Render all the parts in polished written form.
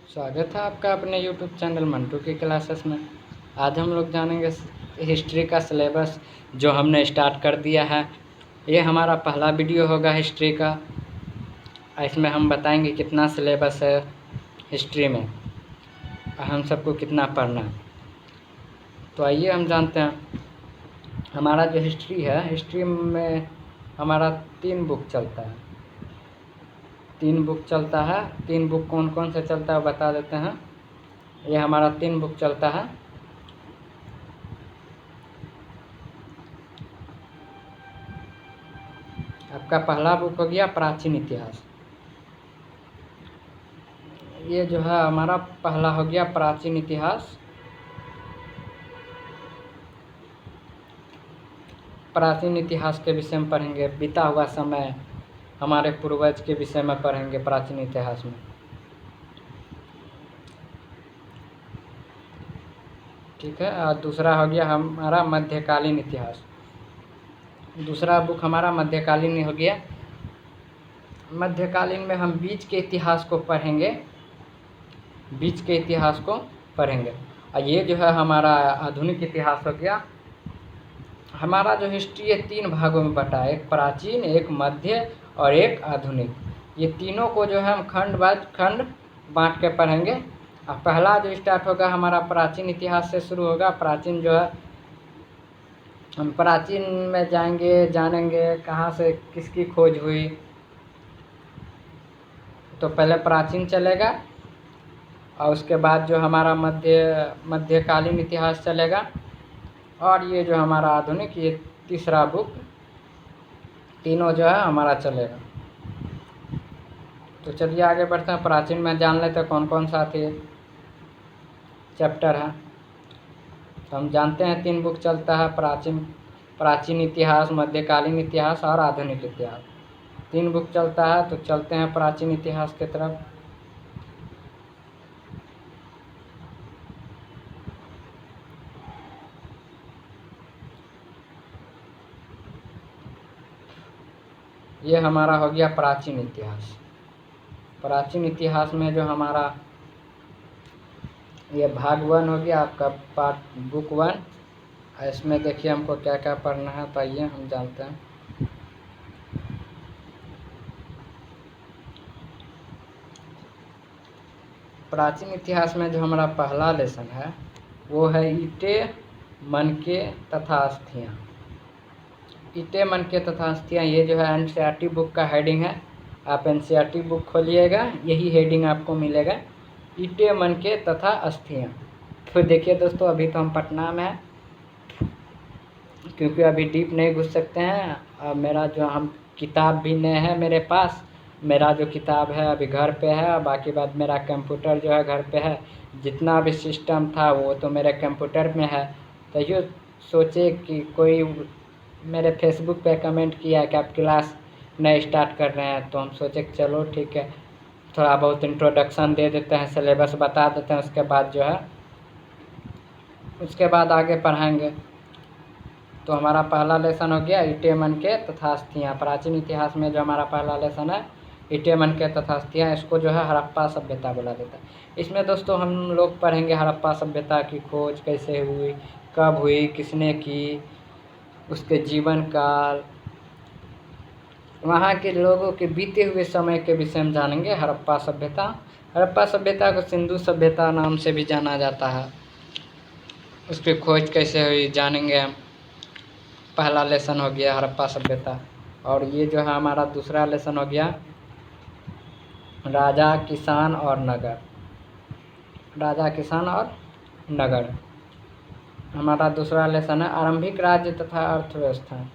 स्वागत है आपका अपने यूट्यूब चैनल मंटू की क्लासेस में। आज हम लोग जानेंगे हिस्ट्री का सिलेबस जो हमने स्टार्ट कर दिया है। ये हमारा पहला वीडियो होगा हिस्ट्री का। इसमें हम बताएंगे कितना सिलेबस है हिस्ट्री में, हम सबको कितना पढ़ना है। तो आइए हम जानते हैं हमारा जो हिस्ट्री है, हिस्ट्री में हमारा 3 बुक चलता है। 3 बुक चलता है। 3 बुक कौन कौन से चलता है बता देते हैं। ये हमारा 3 बुक चलता है। आपका पहला बुक हो गया प्राचीन इतिहास। ये जो है हमारा पहला हो गया प्राचीन इतिहास। प्राचीन इतिहास के विषय में पढ़ेंगे, बीता हुआ समय, हमारे पूर्वज के विषय में पढ़ेंगे प्राचीन इतिहास में। ठीक है। और दूसरा हो गया हमारा मध्यकालीन इतिहास। दूसरा बुक हमारा मध्यकालीन हो गया। मध्यकालीन में हम बीच के इतिहास को पढ़ेंगे, बीच के इतिहास को पढ़ेंगे। और ये जो है हमारा आधुनिक इतिहास हो गया। हमारा जो हिस्ट्री है 3 भागों में बटा है, एक प्राचीन, एक मध्य और एक आधुनिक। ये तीनों को जो है हम खंड बाय खंड बांट के पढ़ेंगे। अब पहला जो स्टार्ट होगा हमारा प्राचीन इतिहास से शुरू होगा। प्राचीन जो है हम प्राचीन में जाएंगे, जानेंगे कहाँ से किसकी खोज हुई। तो पहले प्राचीन चलेगा और उसके बाद जो हमारा मध्यकालीन इतिहास चलेगा, और ये जो हमारा आधुनिक, ये तीसरा बुक, तीनों जो है हमारा चलेगा। तो चलिए आगे बढ़ते हैं। प्राचीन में जान लेते हैं कौन कौन सा थे चैप्टर है। तो हम जानते हैं 3 बुक चलता है, प्राचीन इतिहास, मध्यकालीन इतिहास और आधुनिक इतिहास। 3 बुक चलता है। तो चलते हैं प्राचीन इतिहास की तरफ। ये हमारा हो गया प्राचीन इतिहास। प्राचीन इतिहास में जो हमारा ये भाग 1 हो गया आपका, पार्ट बुक 1। इसमें देखिए हमको क्या क्या पढ़ना है, तो आइए हम जानते हैं। प्राचीन इतिहास में जो हमारा पहला लेसन है वो है ईंटें, मनके तथा अस्थियाँ। ईंटें, मनके तथा अस्थियाँ, ये जो है एनसीईआरटी बुक का हेडिंग है। आप एनसीईआरटी बुक खोलिएगा, यही हेडिंग आपको मिलेगा, ईंटें, मनके तथा अस्थियाँ। फिर देखिए दोस्तों, अभी तो हम पटना में हैं, क्योंकि अभी डीप नहीं घुस सकते हैं। और मेरा जो हम किताब भी नहीं है मेरे पास। मेरा जो किताब है अभी घर पे है, और बाकी बात मेरा कंप्यूटर जो है घर पे है। जितना भी सिस्टम था वो तो मेरे कंप्यूटर में है। तो ये सोचे कि कोई मेरे फेसबुक पे कमेंट किया कि आप क्लास नए स्टार्ट कर रहे हैं, तो हम सोचे कि चलो ठीक है, थोड़ा बहुत इंट्रोडक्शन दे देते हैं, सिलेबस बता देते हैं, उसके बाद जो है उसके बाद आगे पढ़ाएंगे। तो हमारा पहला लेसन हो गया ईंटें, मनके तथा अस्थियाँ। प्राचीन इतिहास में जो हमारा पहला लेसन है ईंटें, मनके तथा अस्थियाँ, इसको जो है हड़प्पा सभ्यता बोला जाता है। इसमें दोस्तों हम लोग पढ़ेंगे हड़प्पा सभ्यता की खोज कैसे हुई, कब हुई, किसने की, उसके जीवन काल, वहाँ के लोगों के बीते हुए समय के विषय में जानेंगे। हड़प्पा सभ्यता, हड़प्पा सभ्यता को सिंधु सभ्यता नाम से भी जाना जाता है। उसकी खोज कैसे हुई जानेंगे हम। पहला लेसन हो गया हड़प्पा सभ्यता। और ये जो है हमारा दूसरा लेसन हो गया राजा, किसान और नगर। राजा, किसान और नगर हमारा दूसरा लेसन है। आरंभिक राज्य तथा अर्थव्यवस्था।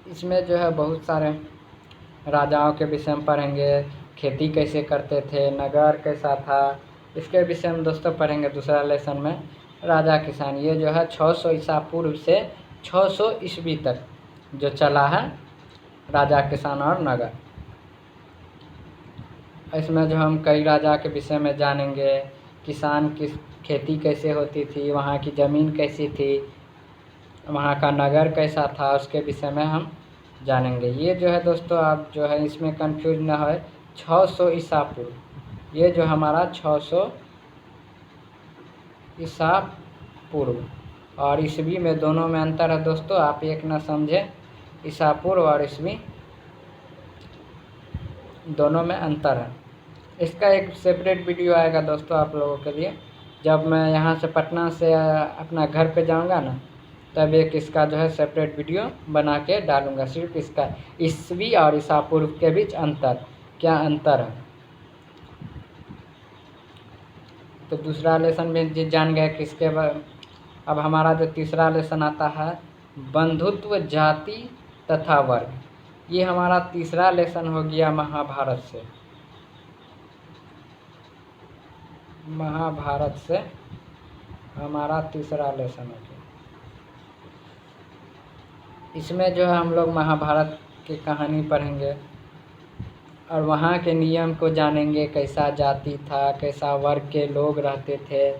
इसमें जो है बहुत सारे राजाओं के विषय में पढ़ेंगे, खेती कैसे करते थे, नगर कैसा था, इसके विषय में दोस्तों पढ़ेंगे दूसरा लेसन में। राजा, किसान, ये जो है 600 ईसा पूर्व से 600 ईस्वी तक जो चला है राजा, किसान और नगर। इसमें जो हम कई राजा के विषय में जानेंगे, किसान की खेती कैसे होती थी, वहाँ की ज़मीन कैसी थी, वहाँ का नगर कैसा था, उसके विषय में हम जानेंगे। ये जो है दोस्तों, आप जो है इसमें कंफ्यूज ना हो, 600 ईसा पूर्व ये जो हमारा 600 ईसा पूर्व और ईस्वी में दोनों में अंतर है दोस्तों, आप एक ना समझें। ईसा पूर्व और ईस्वी दोनों में अंतर है। इसका एक सेपरेट वीडियो आएगा दोस्तों आप लोगों के लिए, जब मैं यहाँ से पटना से अपना घर पे जाऊँगा ना, तब एक इसका जो है सेपरेट वीडियो बना के डालूँगा, सिर्फ इसका ईस्वी और ईसा पूर्व के बीच अंतर, क्या अंतर है। तो दूसरा लेसन भी जान गए किसके बाद। अब हमारा जो तीसरा लेसन आता है बंधुत्व जाति तथा वर्ग। ये हमारा तीसरा लेसन हो गया महाभारत से। महाभारत से हमारा तीसरा लेसन हो गया। इसमें जो है हम लोग महाभारत की कहानी पढ़ेंगे और वहाँ के नियम को जानेंगे, कैसा जाति था, कैसा वर्ग के लोग रहते थे,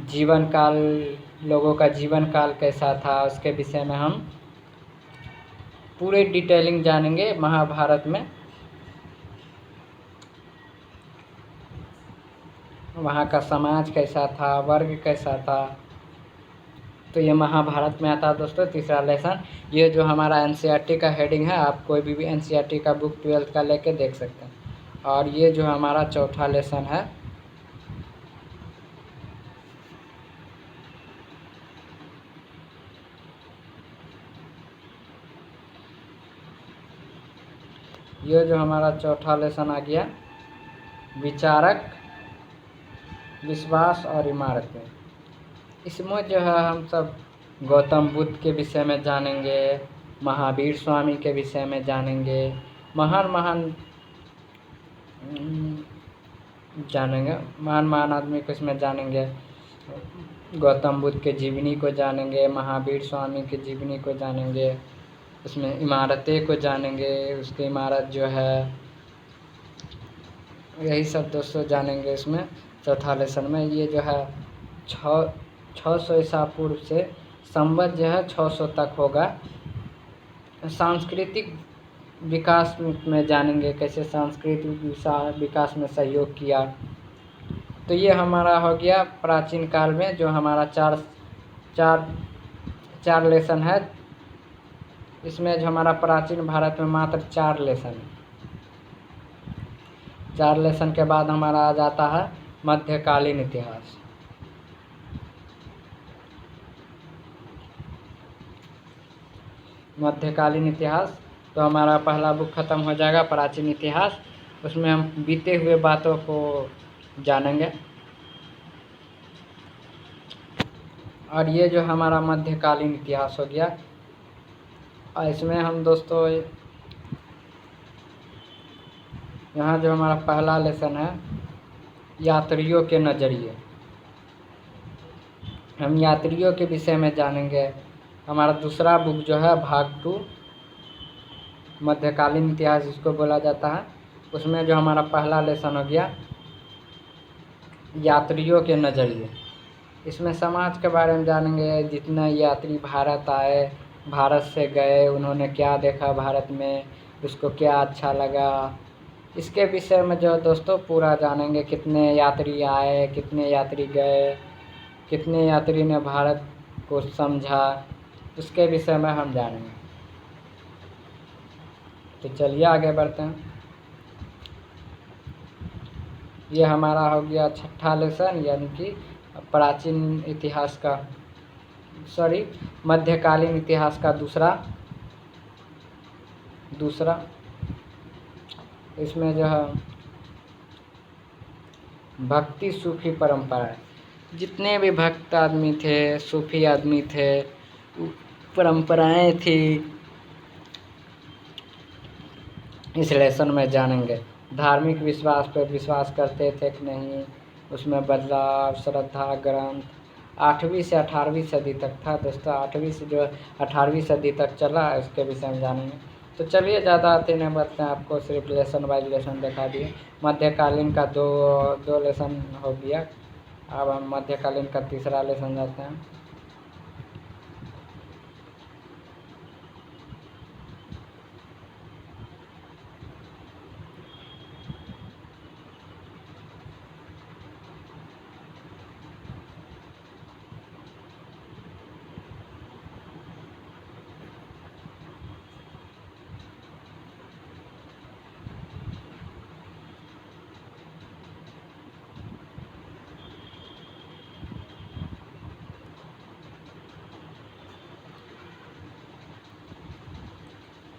जीवन काल, लोगों का जीवन काल कैसा था, उसके विषय में हम पूरे डिटेलिंग जानेंगे महाभारत में। वहाँ का समाज कैसा था, वर्ग कैसा था, तो ये महाभारत में आता है दोस्तों तीसरा लेसन। ये जो हमारा एनसीईआरटी का हेडिंग है, आप कोई भी एनसीईआरटी का बुक 12th का लेके देख सकते हैं। और ये जो हमारा चौथा लेसन है, ये जो हमारा चौथा लेसन आ गया विचारक, विश्वास और इमारतें। इसमें जो है हम सब गौतम बुद्ध के विषय में जानेंगे, महावीर स्वामी के विषय में जानेंगे, महान महान जानेंगे, महान महान आदमी को इसमें जानेंगे। गौतम बुद्ध के जीवनी को जानेंगे, महावीर स्वामी के जीवनी को जानेंगे, उसमें इमारतें को जानेंगे, उसकी इमारत जो है, यही सब दोस्तों जानेंगे इसमें चौथा लेसन में। ये जो है 600 ईसा पूर्व से संवत जो है 600 तक होगा। सांस्कृतिक विकास में जानेंगे, कैसे सांस्कृतिक विकास में सहयोग किया। तो ये हमारा हो गया प्राचीन काल में, जो हमारा चार लेसन है। इसमें जो हमारा प्राचीन भारत में मात्र 4 लेसन है। 4 लेसन के बाद हमारा आ जाता है मध्यकालीन इतिहास। मध्यकालीन इतिहास तो हमारा पहला बुक खत्म हो जाएगा प्राचीन इतिहास, उसमें हम बीते हुए बातों को जानेंगे। और ये जो हमारा मध्यकालीन इतिहास हो गया, और इसमें हम दोस्तों यहाँ जो हमारा पहला लेसन है यात्रियों के नज़रिए, हम यात्रियों के विषय में जानेंगे। हमारा दूसरा बुक जो है भाग 2 मध्यकालीन इतिहास जिसको बोला जाता है, उसमें जो हमारा पहला लेसन हो गया यात्रियों के नज़रिए। इसमें समाज के बारे में जानेंगे, जितने यात्री भारत आए, भारत से गए, उन्होंने क्या देखा भारत में, उसको क्या अच्छा लगा, इसके विषय में जो दोस्तों पूरा जानेंगे। कितने यात्री आए, कितने यात्री गए, कितने यात्री ने भारत को समझा, उसके विषय में हम जानेंगे। तो चलिए आगे बढ़ते हैं। ये हमारा हो गया छठा लेसन, यानी कि प्राचीन इतिहास का, मध्यकालीन इतिहास का दूसरा। इसमें जो है भक्ति सूफी परंपराएं, जितने भी भक्त आदमी थे, सूफी आदमी थे, परंपराएं थी, इस लेसन में जानेंगे। धार्मिक विश्वास पर विश्वास करते थे कि नहीं, उसमें बदलाव, श्रद्धा ग्रंथ 8वीं से 18वीं सदी तक था दोस्तों। 8वीं से जो 18वीं सदी तक चला, इसके विषय में जानेंगे। तो चलिए ज़्यादा आते नहीं बढ़ते हैं, आपको सिर्फ लेसन वाइज लेसन दिखा दिए। मध्यकालीन का दो लेसन हो गया। अब हम मध्यकालीन का तीसरा लेसन जाते हैं।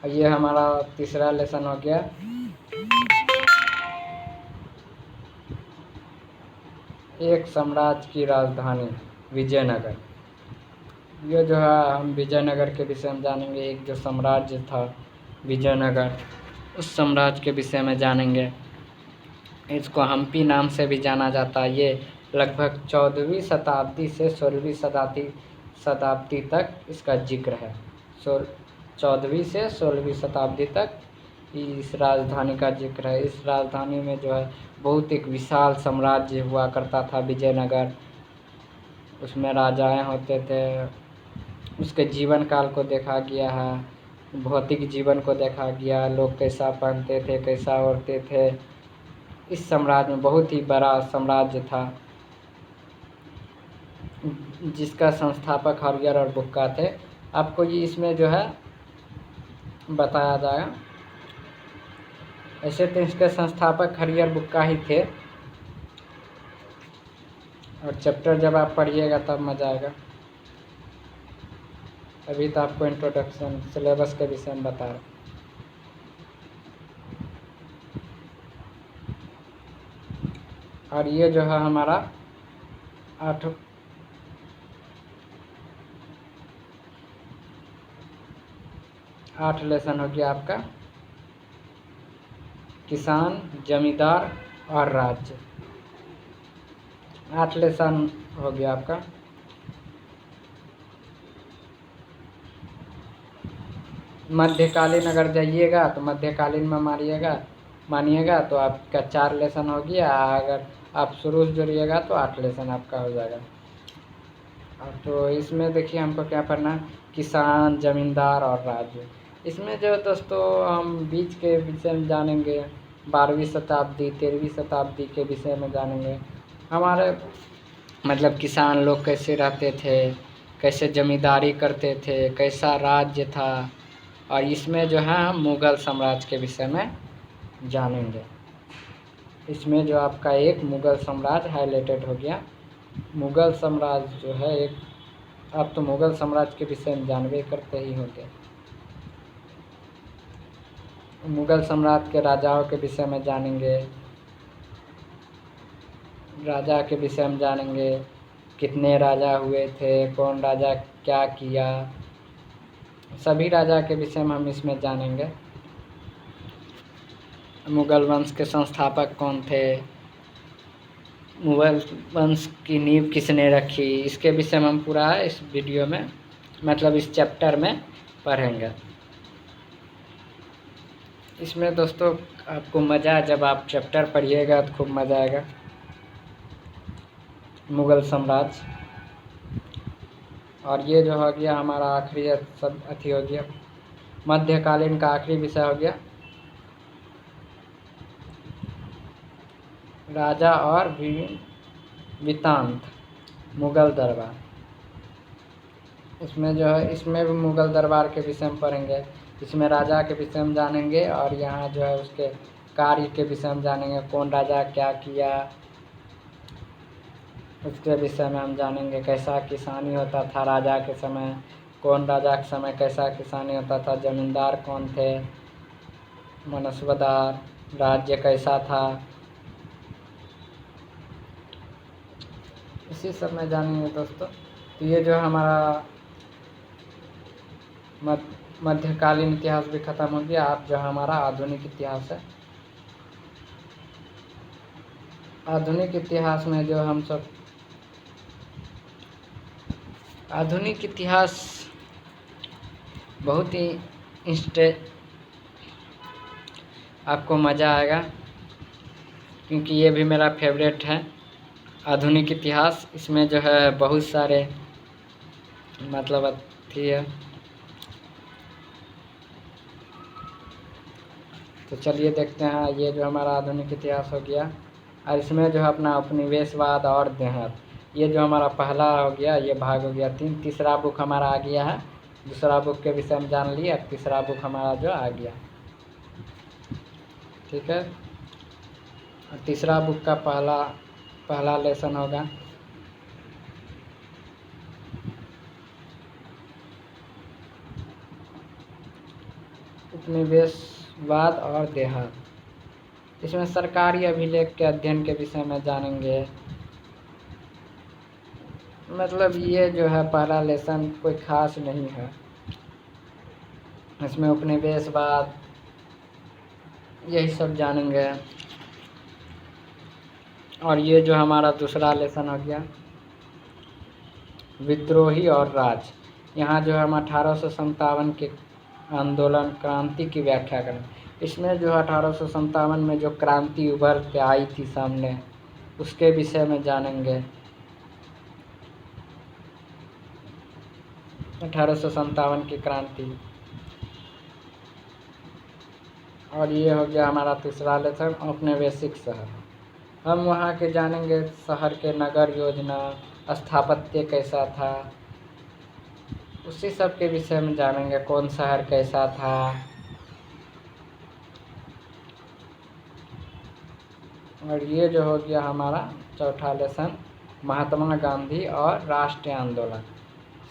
ये हमारा तीसरा लेसन हो गया। एक साम्राज्य की राजधानी विजयनगर। ये जो है हम विजयनगर के विषय में जानेंगे। एक जो साम्राज्य था विजयनगर, उस साम्राज्य के विषय में जानेंगे। इसको हम्पी नाम से भी जाना जाता है। ये लगभग 14वीं शताब्दी से 16वीं शताब्दी तक इसका जिक्र है। 14वीं से 16वीं शताब्दी तक इस राजधानी का जिक्र है। इस राजधानी में जो है बहुत एक विशाल साम्राज्य हुआ करता था विजयनगर। उसमें राजाएं होते थे। उसके जीवन काल को देखा गया है, भौतिक जीवन को देखा गया, लोग कैसा पहनते थे, कैसा ओढ़ते थे। इस साम्राज्य में बहुत ही बड़ा साम्राज्य था, जिसका संस्थापक हरियर और बुक्का थे। आपको ये इसमें जो है बताया जाएगा। ऐसे तो इसके संस्थापक हरियर बुक्का ही थे, और चैप्टर जब आप पढ़िएगा तब मजा आएगा। अभी तो आपको इंट्रोडक्शन सिलेबस के विषय में बता रहा। और ये जो है हमारा 8 लेसन हो गया आपका, किसान, जमींदार और राज्य। 8 लेसन हो गया आपका। मध्यकालीन अगर जाइएगा तो मध्यकालीन में मानिएगा तो आपका 4 लेसन हो गया। अगर आप शुरू से जोड़िएगा तो 8 लेसन आपका हो जाएगा। तो इसमें देखिए हमको क्या पढ़ना है, किसान, जमींदार और राज्य। इसमें जो दोस्तों हम बीच के विषय में जानेंगे, 12वीं शताब्दी 13वीं शताब्दी के विषय में जानेंगे। हमारे मतलब किसान लोग कैसे रहते थे, कैसे जमींदारी करते थे, कैसा राज्य था। और इसमें जो है हम मुग़ल साम्राज्य के विषय में जानेंगे। इसमें जो आपका एक मुग़ल साम्राज्य हाईलाइटेड हो गया। मुग़ल साम्राज्य जो है एक, आप तो मुग़ल साम्राज्य के विषय में जानवे करते ही होंगे। मुग़ल साम्राज्य के राजाओं के विषय में जानेंगे। राजा के विषय में जानेंगे, कितने राजा हुए थे, कौन राजा क्या किया, सभी राजा के विषय में हम इसमें जानेंगे। मुग़ल वंश के संस्थापक कौन थे, मुग़ल वंश की नींव किसने रखी, इसके विषय में हम पूरा इस वीडियो में मतलब इस चैप्टर में पढ़ेंगे। इसमें दोस्तों आपको मज़ा, जब आप चैप्टर पढ़िएगा तो खूब मज़ा आएगा। मुग़ल साम्राज्य। और ये जो हो गया हमारा आखिरी सब अथी हो गया, मध्यकालीन का आखिरी विषय हो गया राजा और वृत्तांत, मुग़ल दरबार। इसमें जो है इसमें भी मुग़ल दरबार के विषय में पढ़ेंगे। इसमें राजा के विषय में जानेंगे, और यहाँ जो है उसके कार्य के विषय में जानेंगे, कौन राजा क्या किया उसके विषय में हम जानेंगे। कैसा किसानी होता था राजा के समय, कौन राजा के समय कैसा किसानी होता था, जमींदार कौन थे, मनस्बदार, राज्य कैसा था, इसी सब में जानेंगे दोस्तों। तो ये जो हमारा मध्यकालीन इतिहास भी ख़त्म हो गया। अब जो हमारा आधुनिक इतिहास है, आधुनिक इतिहास में जो हम सब आधुनिक इतिहास बहुत ही आपको मज़ा आएगा, क्योंकि ये भी मेरा फेवरेट है आधुनिक इतिहास। इसमें जो है बहुत सारे मतलब अथी है। तो चलिए देखते हैं, ये जो हमारा आधुनिक इतिहास हो गया। और इसमें जो है अपना उपनिवेशवाद और देहात, ये जो हमारा पहला हो गया, ये भाग हो गया 3। तीसरा बुक हमारा आ गया है, दूसरा बुक के विषय में जान लिया, तीसरा बुक हमारा जो आ गया, ठीक है। तीसरा बुक का पहला लेसन होगा उपनिवेशवाद और देहात। इसमें सरकारी अभिलेख के अध्ययन के विषय में जानेंगे। मतलब ये जो है पहला लेसन कोई खास नहीं है। इसमें उपनिवेशवाद यही सब जानेंगे। और ये जो हमारा दूसरा लेसन हो गया विद्रोही और राज। यहाँ जो हम 1857 के आंदोलन क्रांति की व्याख्या करें। इसमें जो 1857 में जो क्रांति उभर के आई थी सामने, उसके विषय में जानेंगे। 1857 की क्रांति। और ये हो गया हमारा तीसरा लेसन औपनिवेशिक शहर। हम वहाँ के जानेंगे शहर के नगर योजना, स्थापत्य कैसा था, उसी सब के विषय में जानेंगे। कौन शहर कैसा था। और ये जो हो गया हमारा चौथा लेसन महात्मा गांधी और राष्ट्रीय आंदोलन,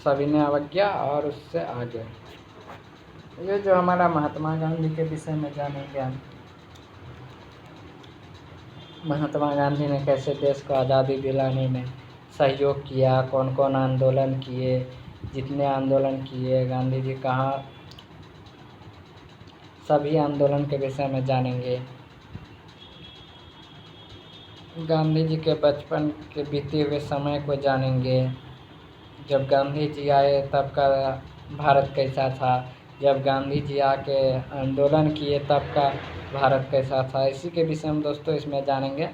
सविनय अवज्ञा और उससे आगे। ये जो हमारा महात्मा गांधी के विषय में जानेंगे हम। महात्मा गांधी ने कैसे देश को आज़ादी दिलाने में सहयोग किया, कौन कौन आंदोलन किए, जितने आंदोलन किए, गांधी जी कहाँ, सभी आंदोलन के विषय में जानेंगे। गांधी जी के बचपन के बीते हुए समय को जानेंगे। जब गांधी जी आए तब का भारत कैसा था, जब गांधी जी आके आंदोलन किए तब का भारत कैसा था, इसी के विषय में दोस्तों इसमें जानेंगे।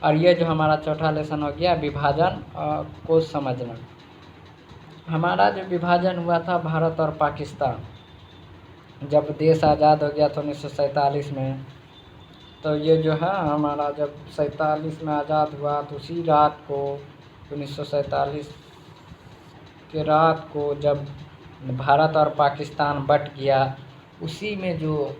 और ये जो हमारा चौथा लेसन हो गया विभाजन को समझना। हमारा जो विभाजन हुआ था भारत और पाकिस्तान, जब देश आज़ाद हो गया था 1947 में, तो ये जो है हमारा जब 47 में आज़ाद हुआ तो उसी रात को 1947 के रात को जब भारत और पाकिस्तान बट गया, उसी में जो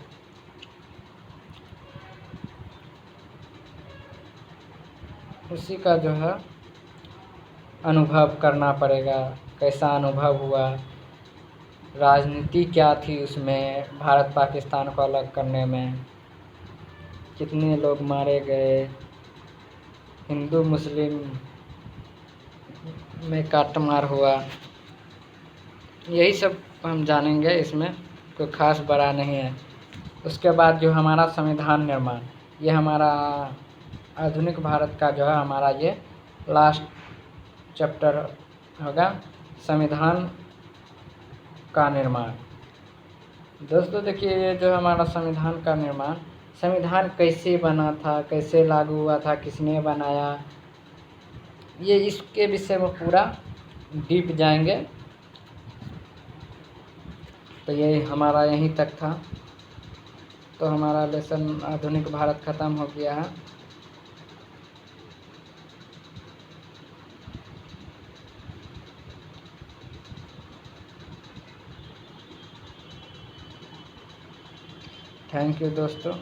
उसी का जो है अनुभव करना पड़ेगा। कैसा अनुभव हुआ, राजनीति क्या थी उसमें, भारत पाकिस्तान को अलग करने में कितने लोग मारे गए, हिंदू मुस्लिम में काटमार हुआ, यही सब हम जानेंगे। इसमें कोई खास बड़ा नहीं है। उसके बाद जो हमारा संविधान निर्माण, ये हमारा आधुनिक भारत का जो है हमारा ये लास्ट चैप्टर होगा, संविधान का निर्माण। दोस्तों देखिए ये जो हमारा संविधान का निर्माण, संविधान कैसे बना था, कैसे लागू हुआ था, किसने बनाया, ये इसके विषय में पूरा डीप जाएंगे। तो ये हमारा यहीं तक था। तो हमारा लेसन आधुनिक भारत ख़त्म हो गया है। थैंक यू दोस्तों।